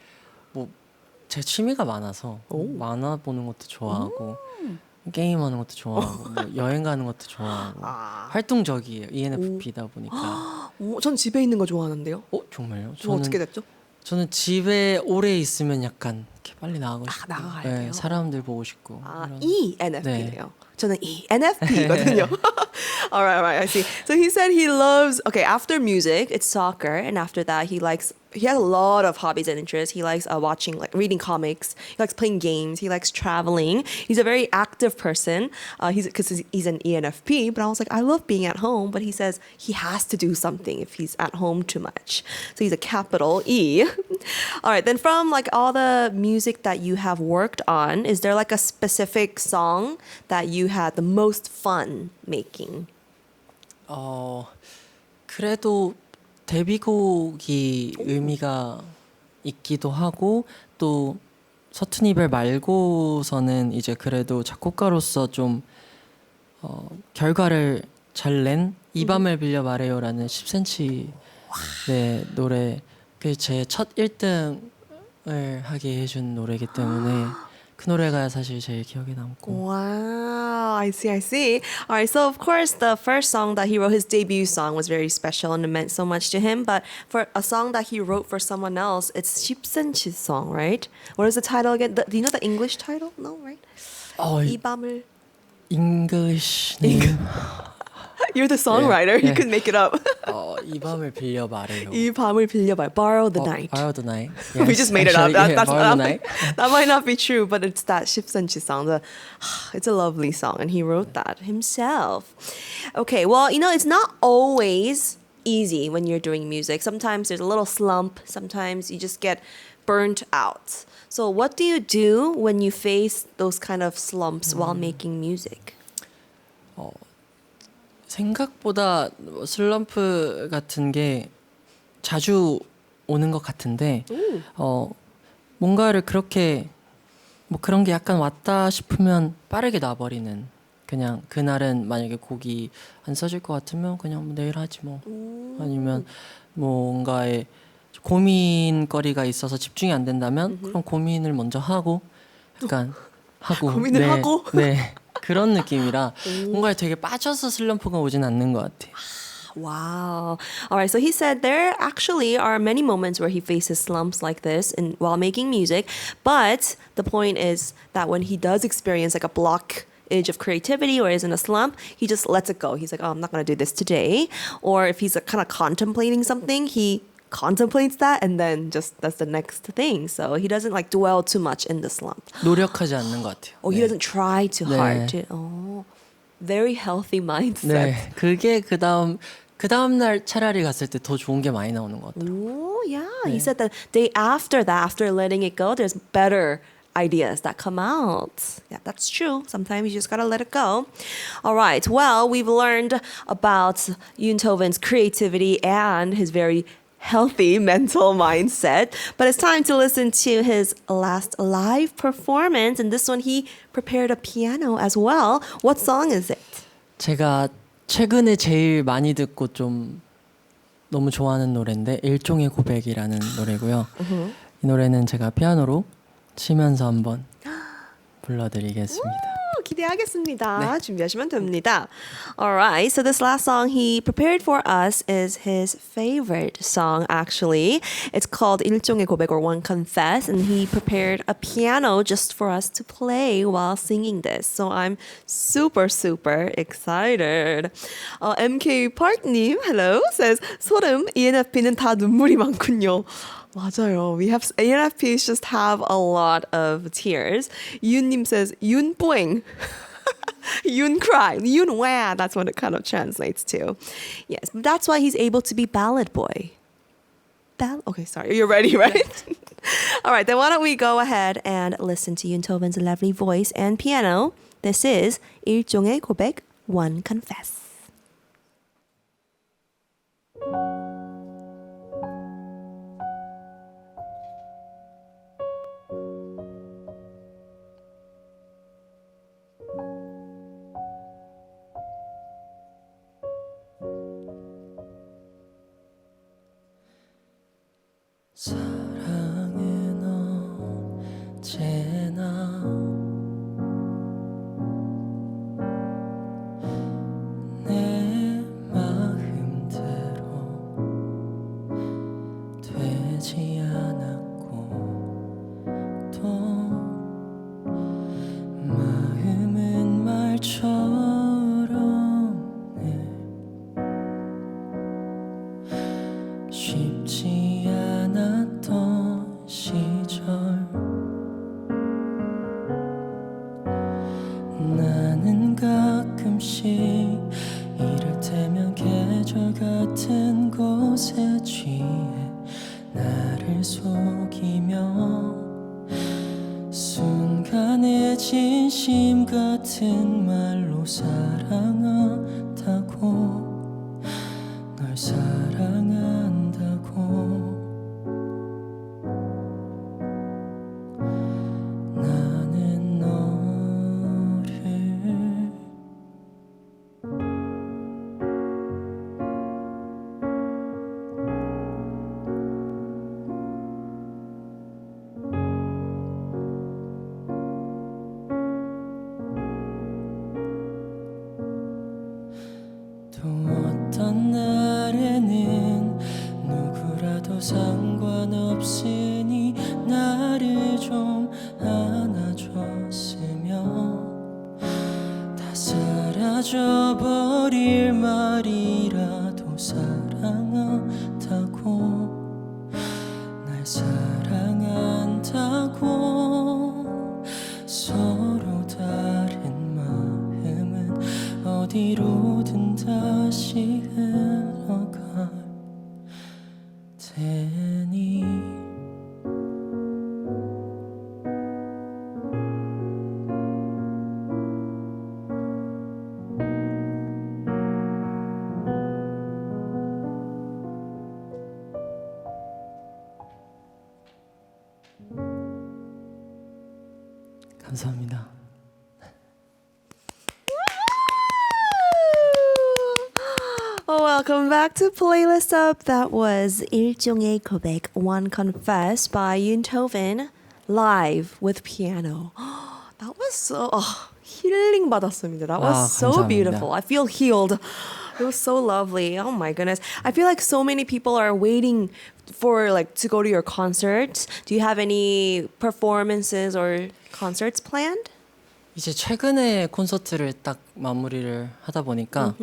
뭐 제 취미가 많아서 만화 보는 것도 좋아하고 게임하는 것도 좋아하고 뭐 여행 가는 것도 좋아하고 활동적이에요. ENFP다 보니까. 전 집에 있는 거 좋아하는데요. 정말요? 어떻게 됐죠? 저는 집에 오래 있으면 약간 이렇게 빨리 나가고 싶고 나가야 네, 돼요? 사람들 보고 싶고 이런. ENFP네요. 저는 ENFP거든요. All right, I see. So he said he loves, okay, after music, it's soccer. And after that, he has a lot of hobbies and interests. He likes watching, like reading comics. He likes playing games. He likes traveling. He's a very active person. Because he's an ENFP. But I was like, I love being at home. But he says he has to do something if he's at home too much. So he's a capital E. All right, then from like all the music that you have worked on, is there like a specific song that you had the most fun making? 그래도 데뷔곡이 의미가 있기도 하고 또 서툰 이별 말고서는 이제 그래도 작곡가로서 좀 결과를 잘 낸 이 밤을 빌려 말해요라는 10cm 네, 노래 그 제 첫 1등을 하게 해준 노래이기 때문에 그 노래가 사실 제일 기억에 남고 Wow, I see, I see. All right, so of course, the first song that he wrote, his debut song, was very special and it meant so much to him. But for a song that he wrote for someone else, it's 10cm song, right? What is the title again? Do you know the English title? No, right? 이 밤을. English name You're the songwriter. You yeah. could make it up. 이 밤을 빌려 말해요. 이 밤을 빌려봐요. Borrow the night. Borrow the night. We Yes, just made actually, it up. yeah, borrow the night. That might not be true, but it's that 10cm song. It's a lovely song, and he wrote that himself. Okay, well, it's not always easy when you're doing music. Sometimes there's a little slump. Sometimes you just get burnt out. So what do you do when you face those kind of slumps while making music? 생각보다 슬럼프 같은 게 자주 오는 것 같은데 뭔가를 그렇게 뭐 그런 게 약간 왔다 싶으면 빠르게 놔버리는 그냥 그날은 만약에 곡이 안 써질 것 같으면 그냥 뭐 내일 하지 뭐 아니면 뭔가에 고민거리가 있어서 집중이 안 된다면 그럼 고민을 먼저 하고 약간 하고 고민을 하고? 네 그런 느낌이라 뭔가에 되게 빠져서 슬럼프가 오진 않는 것 같아요. Wow. All right. So he said there actually are many moments where he faces slumps like this while making music. But the point is that when he does experience like a blockage of creativity or is in a slump, he just lets it go. He's like, oh, I'm not going to do this today. Or if he's kind of contemplating something, he contemplates that and then just does the next thing. So he doesn't like dwell too much in the slump. 노력하지 않는 것 같아요. Oh, he doesn't try too 네. hard. Very healthy mindset. 네, 그게 그 다음 날 차라리 갔을 때 더 좋은 게 많이 나오는 것 같아요. Oh, yeah. He said the day after that, after letting it go, there's better ideas that come out. Yeah, that's true. Sometimes you just gotta let it go. All right. Well, we've learned about Yoon Toven's creativity and his very healthy mental mindset. But it's time to listen to his last live performance. And this one, he prepared a piano as well. What song is it? 제가 최근에 제일 많이 듣고 좀 너무 좋아하는 노래인데 일종의 고백이라는 노래고요. 이 노래는 제가 피아노로 치면서 한번 불러드리겠습니다. 기대하겠습니다. 네. 준비하시면 됩니다. Alright, so this last song he prepared for us is his favorite song actually. It's called 일종의 고백 or One Confess and he prepared a piano just for us to play while singing this. So I'm super excited. MK Park님, hello, says 소름, ENFP는 다 눈물이 많군요. 맞아요. ENFPs just have a lot of tears. Yoon님 says Yoon Boing. Yoon cry. Yoon wah. That's what it kind of translates to. Yes, that's why he's able to be ballad boy. Okay, sorry. You're ready, right? All right, then why don't we go ahead and listen to Yoon Toven's lovely voice and piano. This is 일종의 고백, One Confess. 사랑은 언제나 내 마음대로 되지 않았고 또 마음은 말처럼 늘 속이며 순간의 진심 같은 말로 사랑한다고 널 사랑한다고 나는 너를 또 어떤 날에는 누구라도 상관없으니 나를 좀 안아줬으면 다 사라져버릴 말이라도 사랑한다고 날 사랑한다고 서로 다른 마음은 어디로든 다시 흘러갈 테니 감사합니다. Oh, welcome back to Playlist Up. That was 일종의 고백, One Confess by Euntovin live with piano. That was so healing 받았습니다. That was so 감사합니다. beautiful. I feel healed. It was so lovely. Oh my goodness. I feel like so many people are waiting for like to go to your concerts. Do you have any performances or concerts planned? 이제 최근에 콘서트를 딱 마무리를 하다 보니까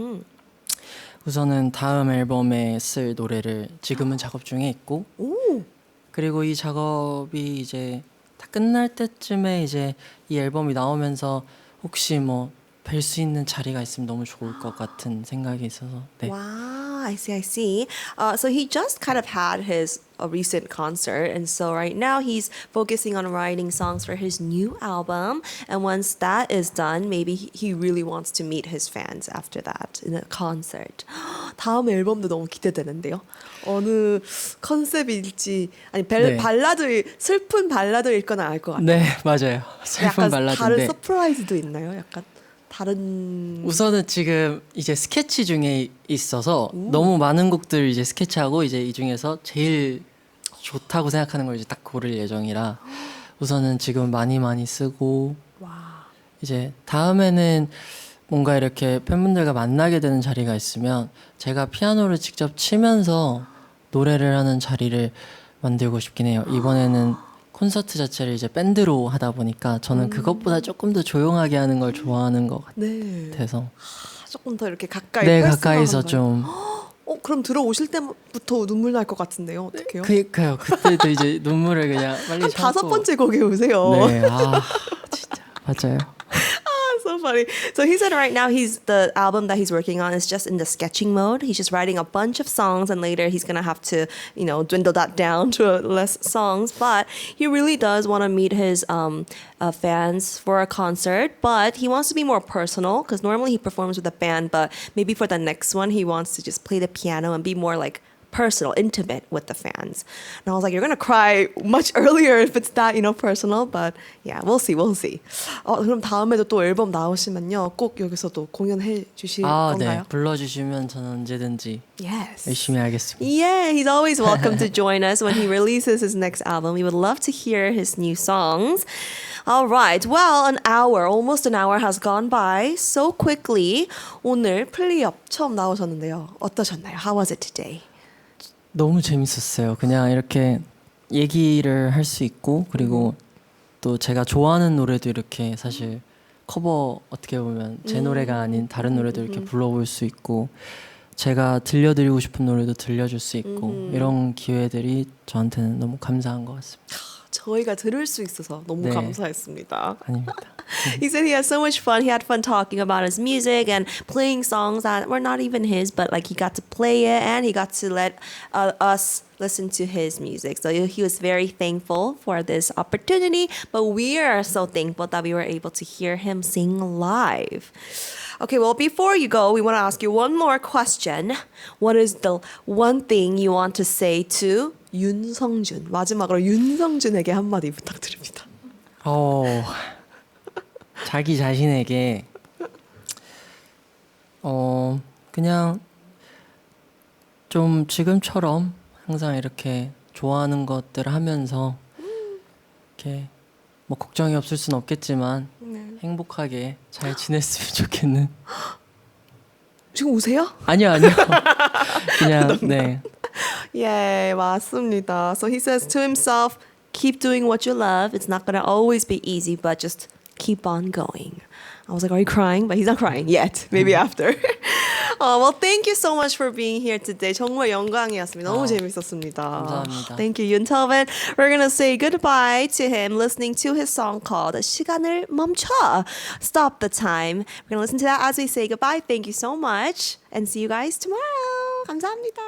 우선은 다음 앨범에 쓸 노래를 지금은 작업 중에 있고 오. 그리고 이 작업이 이제 다 끝날 때쯤에 이제 이 앨범이 나오면서 혹시 뭐 뵐 수 있는 자리가 있으면 너무 좋을 것 같은 생각이 있어서 네. Wow, I see, I see. So he just kind of had his a recent concert, and so right now he's focusing on writing songs for his new album. And once that is done, maybe he really wants to meet his fans after that in a concert. 다음 앨범도 너무 기대되는데요. 어느 컨셉일지 아니 네. 발라드 슬픈 발라드일 건 알 것 같아요. 네, 맞아요. 슬픈 약간 다른 발라드인데 서프라이즈도 있나요? 약간 다른 우선은 지금 이제 스케치 중에 있어서 너무 많은 곡들 이제 스케치하고 이제 이 중에서 제일 좋다고 생각하는 걸 이제 딱 고를 예정이라 우선은 지금 많이 쓰고 와. 이제 다음에는 뭔가 이렇게 팬분들과 만나게 되는 자리가 있으면 제가 피아노를 직접 치면서 노래를 하는 자리를 만들고 싶긴 해요. 이번에는 콘서트 자체를 이제 밴드로 하다 보니까 저는 그것보다 조금 더 조용하게 하는 걸 좋아하는 것 네. 같아서 조금 더 이렇게 가까이 네 퍼스널한 가까이서 걸. 좀 그럼 들어오실 때부터 눈물 날 것 같은데요. 어떡해요? 그니까요. 그때도 이제 눈물을 그냥 빨리 한 참고 5번째 곡에 오세요. 네, 진짜 맞아요. So funny. So he said right now the album that he's working on is just in the sketching mode. He's just writing a bunch of songs and later he's going to have to, dwindle that down to less songs. But he really does want to meet his fans for a concert, but he wants to be more personal because normally he performs with a band, but maybe for the next one he wants to just play the piano and be more like personal, intimate with the fans. And I was like, you're gonna cry much earlier if it's that, personal. But yeah, we'll see. 그럼 다음에도 또 앨범 나오시면요, 꼭 여기서도 공연해 주실 네. 건가요? 불러주시면 저는 언제든지 Yes. 열심히 하겠습니다. Yeah, he's always welcome to join us when he releases his next album. We would love to hear his new songs. All right. Well, almost an hour has gone by so quickly. 오늘 플리업 처음 나오셨는데요. 어떠셨나요? How was it today? 너무 재밌었어요. 그냥 이렇게 얘기를 할 수 있고 그리고 또 제가 좋아하는 노래도 이렇게 사실 커버 어떻게 보면 제 노래가 아닌 다른 노래도 이렇게 불러볼 수 있고 제가 들려드리고 싶은 노래도 들려줄 수 있고 이런 기회들이 저한테는 너무 감사한 것 같습니다. 저희가 들을 수 있어서 너무 네. 감사했습니다. 아닙니다. He said he had so much fun. He had fun talking about his music and playing songs that were not even his, but like he got to play it and he got to let us listen to his music. So he was very thankful for this opportunity, but we are so thankful that we were able to hear him sing live. Okay, well, before you go, we want to ask you one more question. What is the one thing you want to say to 윤성준? 마지막으로 윤성준에게 한마디 부탁드립니다. 자기 자신에게 그냥 좀 지금처럼 항상 이렇게 좋아하는 것들 하면서 이렇게 뭐 걱정이 없을 순 없겠지만 행복하게 잘 지냈으면 좋겠는. 지금 우세요? 아니요. 그냥 네. 예, 맞습니다. So he says to himself, keep doing what you love. It's not going to always be easy, but just keep on going. I was like, are you crying? But he's not crying yet. Maybe after. Well, thank you so much for being here today. 정말 영광이었습니다. 너무 재밌었습니다. 감사합니다. Thank you, Yoon Tobin. We're going to say goodbye to him listening to his song called 시간을 멈춰. Stop the time. We're going to listen to that as we say goodbye. Thank you so much. And see you guys tomorrow. 감사합니다.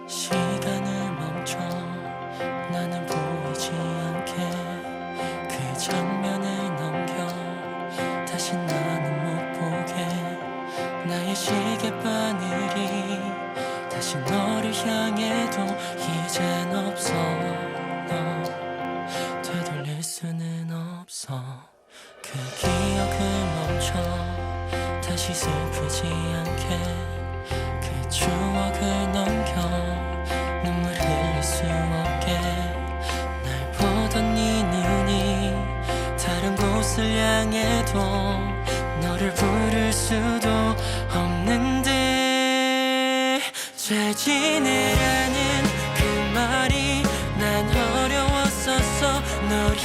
시간을 멈춰 나는 보이지 않게 그 장면을 넘겨 다시 나는 못 보게 나의 시계 바늘이 다시 너를 향해도 이젠 없어 너 되돌릴 수는 없어 그 기억을 멈춰 다시 슬프지 않게 그 추억을 넘겨 눈물 흘릴 수 없게 날 보던 네 눈이 다른 곳을 향해도 너를 부를 수도 없는데 잘 지내라는 그 말이 난 어려웠었어 널